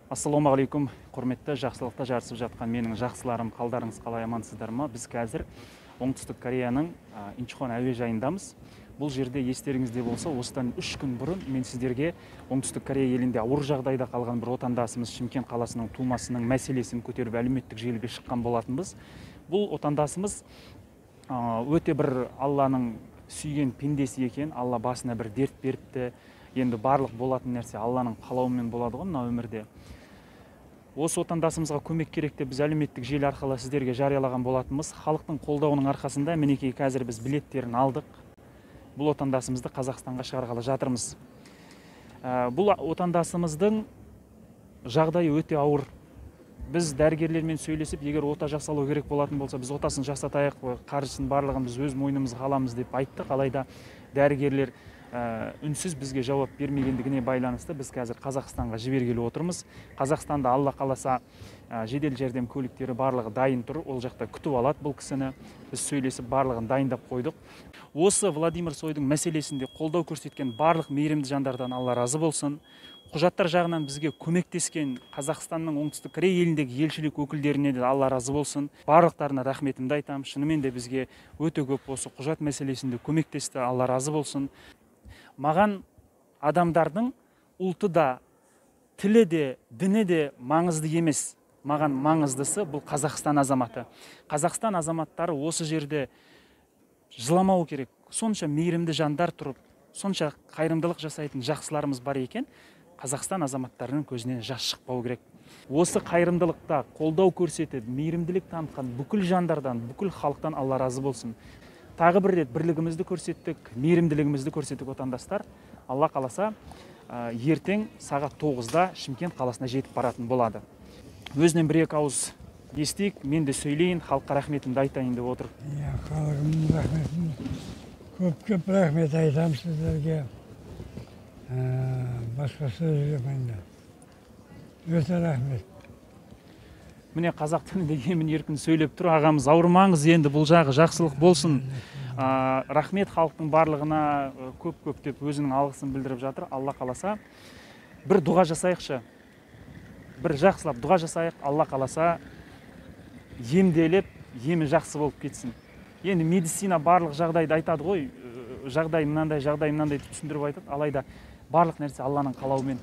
Ассалаумағалейкум, құрметті жақсылықта жарысып жатқан менің жақсыларым, қалдарыңыз қалай, амансыздар ма? Біз қазір Оңтүстік Кореяның Инчхон әуежайындамыз. Бұл жерде естеріңізде болса, осыдан 3 күн бұрын мен сіздерге Оңтүстік Корея елінде ауыр жағдайда қалған бір отандасымыз Шымкент қаласының тумасының мәселесін көтеріп әлеуметтік желіге шыққан болатынбыз. Бұл отандасымыз өте бір Алланың сүйген пендесі екен. Алла басына бір дерт беріпті. Енді барлық болатын нәрсе Алланың қалауымен болады ғой мына өмірде. Осы отандасымызға көмек керек деп біз әлеуметтік желі арқылы сіздерге жариялаған болатынбыз. Халықтың қолдауының арқасында мінекей қазір біз билеттерін алдық. Бұл отандасымызды Қазақстанға шығарғалы жатырмыз. Бұл отандасымыздың жағдайы өте ауыр. Біз дәрігерлермен сөйлесіп, егер ота жасалу керек болатын болса, біз отасын жасатайық, қаржысын барлығын біз өз мойнымызға аламыз деп айттық. Алайда дәрігерлер үнсіз бізге жауап бермегендігіне байланысты біз қазір Қазақстанға жібергелі отырмыз. Қазақстанда Алла қаласа жедел жәрдем көліктері барлығы дайын тұр. Ол жақта күтіп алады бұл кісіні. Біз сөйлесіп барлығын дайындап қойдық. Осы Владимир Цойдың мәселесінде қолдау көрсеткен барлық мейірімді жандардан Алла разы болсын. Құжаттар жағынан бізге көмектескен Қазақстанның Оңтүстік Корея еліндегі елшілік өкілдеріне де Алла разы болсын. Барлықтарына рахметімді айтамын. Шынымен де бізге өте көп осы құжат мәселесінде көмектесті. Алла разы болсын. Маған адамдардың ұлты да, тілі де, діні де маңызды емес. Маған маңыздысы бұл Қазақстан азаматы. Қазақстан азаматтары осы жерде жыламау керек. Сонша мейірімді жандар тұрып, сонша қайырымдылық жасайтын жақсыларымыз бар екен. Қазақстан азаматтарының көзінен жас шықпау керек. Осы қайырымдылықта қолдау көрсетіп, мейірімділік танытқан бүкіл жандардан, бүкіл халықтан Алла разы болсын. Тағы бір рет бірлігімізді көрсеттік, мейірімділігімізді көрсеттік отандастар. Алла қаласа, ертең сағат 9-да Шымкент қаласына жетіп баратын болады. Өзінен бір-екі ауыз естейік, мен де сөйлейін, халыққа рахметімді айтайын деп отыр. Халқымның рахметін көп рахмет айтам сіздерге. Басқа сөз жоқ енді. Өте рахмет. Міне қазақ тілінде емін-еркін сөйлеп тұр. Ағамыз, ауырмаңыз, енді бұл жағы жақсылық болсын. Рахмет халықтың барлығына көп деп өзінің алғысын білдіріп жатыр. Алла қаласа, бір дұға жасайықшы. Бір жақсылап дұға жасайық. Алла қаласа, емделіп, емі жақсы болып кетсін. Енді медицина барлық жағдайды айтады ғой. Жағдай мынандай түсіндіріп айтады. Алайда барлық нәрсе Алланың қалауымен.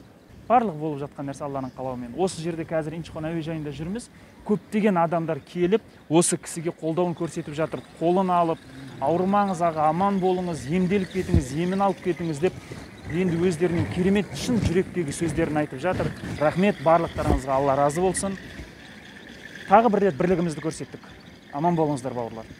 Барлық болып жатқан нәрсе Алланың қалауымен. Осы жерде қазір Инчхон әуежайында жүрміз. Көптеген адамдар келіп, осы кісіге қолдауын көрсетіп жатыр. Қолын алып, ауырмаңыз аға, аман болыңыз, емделіп кетіңіз, емін алып кетіңіз деп, енді өздерінің керемет шын жүректегі сөздерін айтып жатыр. Рахмет барлықтарыңызға, Алла разы болсын. Тағы бір рет бірлігімізді көрсеттік. Аман болыңыздар бауырлар.